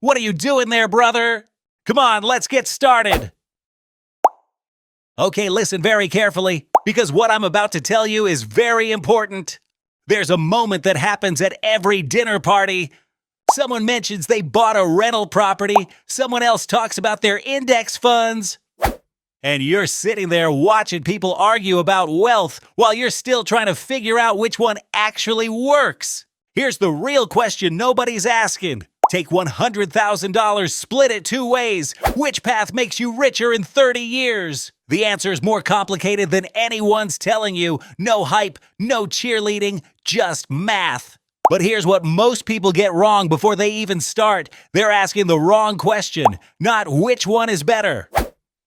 What are you doing there, brother? Come on, let's get started. Okay, listen very carefully, because what I'm about to tell you is very important. There's a moment that happens at every dinner party. Someone mentions they bought a rental property, someone else talks about their index funds, and you're sitting there watching people argue about wealth while you're still trying to figure out which one actually works. Here's the real question nobody's asking. Take $100,000, split it 2 ways. Which path makes you richer in 30 years? The answer is more complicated than anyone's telling you. No hype, no cheerleading, just math. But here's what most people get wrong before they even start. They're asking the wrong question, not which one is better.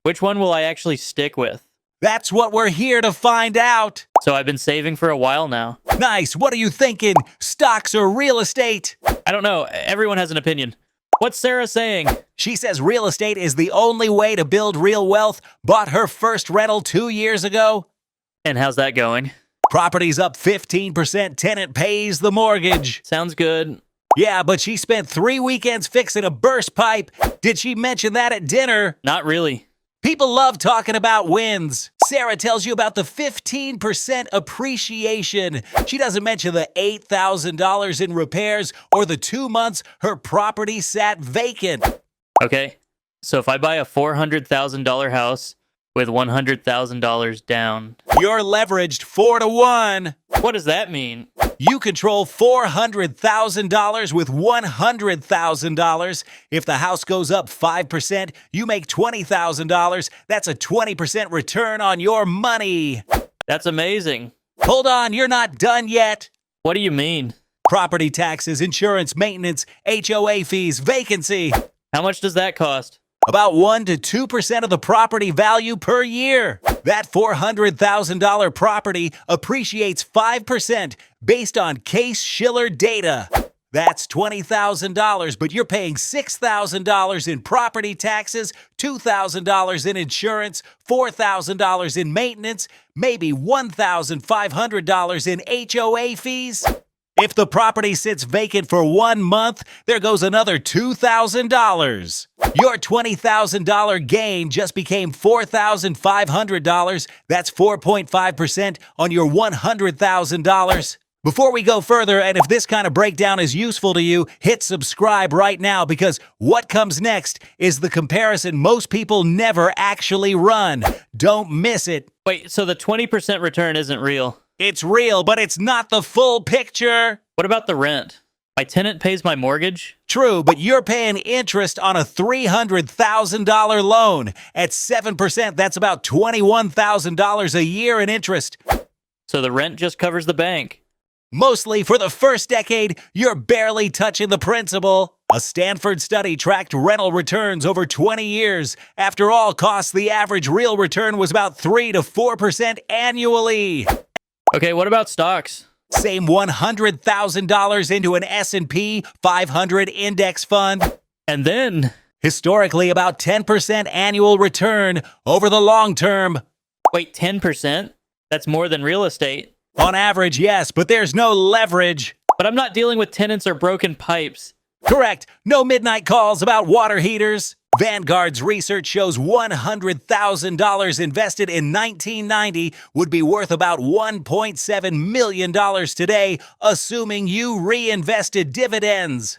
Which one will I actually stick with? That's what we're here to find out. So I've been saving for a while now. Nice. What are you thinking? Stocks or real estate? I don't know. Everyone has an opinion. What's Sarah saying? She says real estate is the only way to build real wealth. Bought her first rental 2 years ago. And how's that going? Property's up 15%. Tenant pays the mortgage. Sounds good. Yeah, but she spent 3 weekends fixing a burst pipe. Did she mention that at dinner? Not really. People love talking about wins. Sarah tells you about the 15% appreciation. She doesn't mention the $8,000 in repairs or the 2 months her property sat vacant. Okay, so if I buy a $400,000 house with $100,000 down, You're leveraged 4 to 1. what does that mean? You control $400,000 with $100,000. If the house goes up 5%, you make $20,000. That's a 20% return on your money. That's amazing. Hold on, you're not done yet. What do you mean? Property taxes, insurance, maintenance, HOA fees, vacancy. How much does that cost? About 1 to 2% of the property value per year. That $400,000 property appreciates 5% based on Case-Shiller data. That's $20,000, but you're paying $6,000 in property taxes, $2,000 in insurance, $4,000 in maintenance, maybe $1,500 in HOA fees. If the property sits vacant for 1 month, there goes another $2,000. Your $20,000 gain just became $4,500. That's 4.5% on your $100,000. Before we go further, and if this kind of breakdown is useful to you, hit subscribe right now, because what comes next is the comparison most people never actually run. Don't miss it. Wait, so the 20% return isn't real? It's real, but it's not the full picture. What about the rent? My tenant pays my mortgage? True, but you're paying interest on a $300,000 loan. At 7%, that's about $21,000 a year in interest. So the rent just covers the bank. Mostly for the first decade, you're barely touching the principal. A Stanford study tracked rental returns over 20 years. After all costs, the average real return was about 3 to 4% annually. Okay, what about stocks? Same $100,000 into an S&P 500 index fund. And then, Historically, about 10% annual return over the long term. wait, 10%? That's more than real estate. On average, yes, but there's no leverage. But I'm not dealing with tenants or broken pipes. Correct. No midnight calls about water heaters. Vanguard's research shows $100,000 invested in 1990 would be worth about $1.7 million today, assuming you reinvested dividends.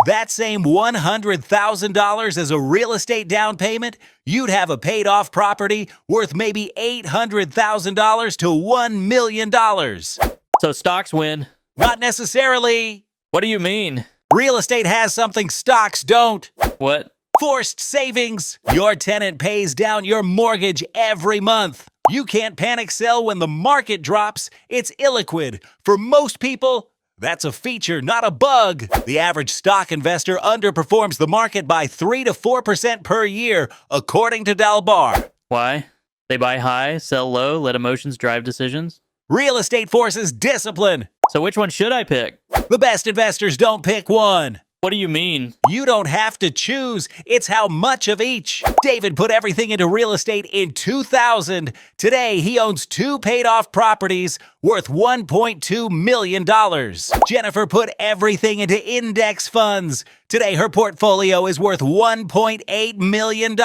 That same $100,000 as a real estate down payment, you'd have a paid-off property worth maybe $800,000 to $1 million. So stocks win. Not necessarily. What do you mean? Real estate has something stocks don't. What? Forced savings. Your tenant pays down your mortgage every month. You can't panic sell when the market drops. It's illiquid. For most people, that's a feature, not a bug. The average stock investor underperforms the market by 3 to 4% per year, according to Dalbar. Why? They buy high, sell low, let emotions drive decisions? Real estate forces discipline. So which one should I pick? The best investors don't pick one. What do you mean? You don't have to choose. It's how much of each. David put everything into real estate in 2000. Today, he owns 2 paid-off properties worth $1.2 million. Jennifer put everything into index funds. Today, her portfolio is worth $1.8 million.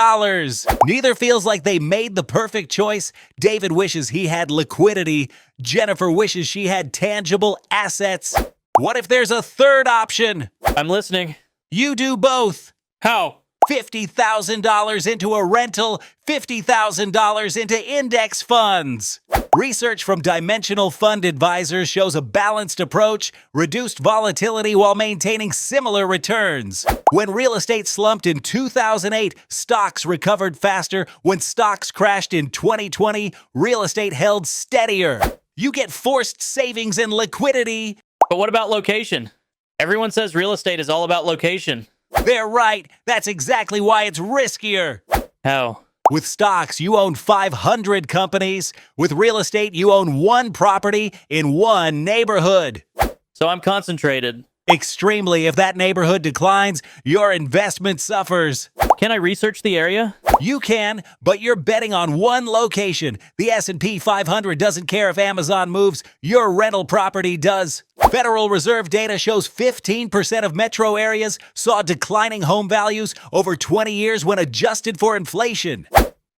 Neither feels like they made the perfect choice. David wishes he had liquidity. Jennifer wishes she had tangible assets. What if there's a third option? I'm listening. You do both. How? $50,000 into a rental, $50,000 into index funds. Research from Dimensional Fund Advisors shows a balanced approach, reduced volatility while maintaining similar returns. When real estate slumped in 2008, stocks recovered faster. When stocks crashed in 2020, real estate held steadier. You get forced savings and liquidity. But what about location? Everyone says real estate is all about location. They're right. That's exactly why it's riskier. How? With stocks, you own 500 companies. With real estate, you own 1 property in 1 neighborhood. So I'm concentrated. Extremely. If that neighborhood declines, your investment suffers. Can I research the area? You can, but you're betting on 1 location. The S&P 500 doesn't care if Amazon moves. Your rental property does. Federal Reserve data shows 15% of metro areas saw declining home values over 20 years when adjusted for inflation.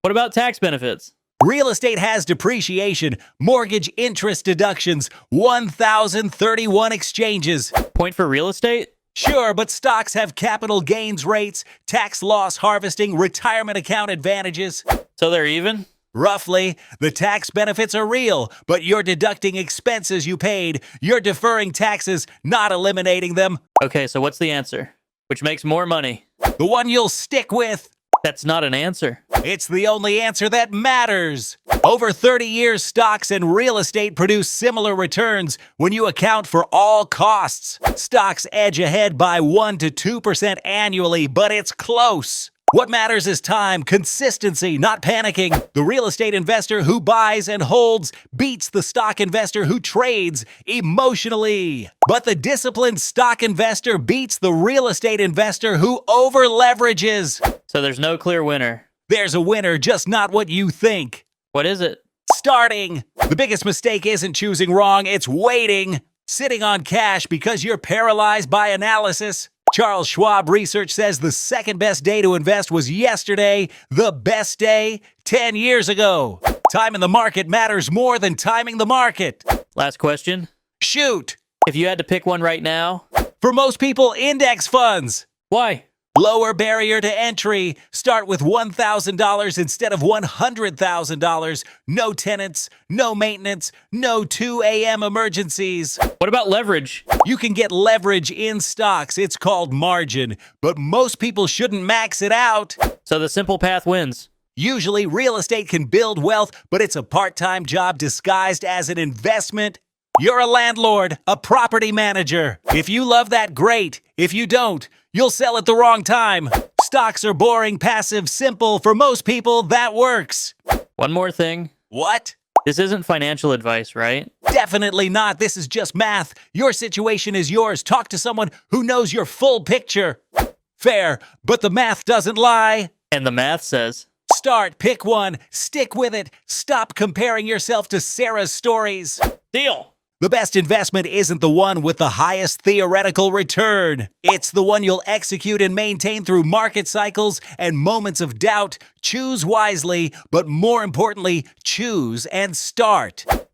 What about tax benefits? Real estate has depreciation, mortgage interest deductions, 1,031 exchanges. Point for real estate? Sure, but stocks have capital gains rates, tax loss harvesting, retirement account advantages. So they're even? Roughly, the tax benefits are real, but you're deducting expenses you paid. You're deferring taxes, not eliminating them. Okay, so what's the answer? Which makes more money? The one you'll stick with. That's not an answer. It's the only answer that matters. Over 30 years, stocks and real estate produce similar returns when you account for all costs. Stocks edge ahead by 1 to 2% annually, but it's close. What matters is time, consistency, not panicking. The real estate investor who buys and holds beats the stock investor who trades emotionally. But the disciplined stock investor beats the real estate investor who over-leverages. So there's no clear winner. There's a winner, just not what you think. What is it? Starting. The biggest mistake isn't choosing wrong, it's waiting. Sitting on cash because you're paralyzed by analysis. Charles Schwab research says the second best day to invest was yesterday, the best day 10 years ago. Time in the market matters more than timing the market. Last question. Shoot. If you had to pick one right now, For most people, index funds. why? Lower barrier to entry. Start with $1,000 instead of $100,000. No tenants, no maintenance, no 2 a.m. emergencies. What about leverage? You can get leverage in stocks. It's called margin. But most people shouldn't max it out. So the simple path wins. Usually, real estate can build wealth, but it's a part-time job disguised as an investment. You're a landlord, a property manager. If you love that, great. If you don't, you'll sell at the wrong time. Stocks are boring, passive, simple. For most people, that works. One more thing. What? This isn't financial advice, right? Definitely not. This is just math. Your situation is yours. Talk to someone who knows your full picture. Fair, but the math doesn't lie. And the math says, Start, pick one, stick with it. Stop comparing yourself to Sarah's stories. deal. The best investment isn't the one with the highest theoretical return. It's the one you'll execute and maintain through market cycles and moments of doubt. Choose wisely, but more importantly, choose and start.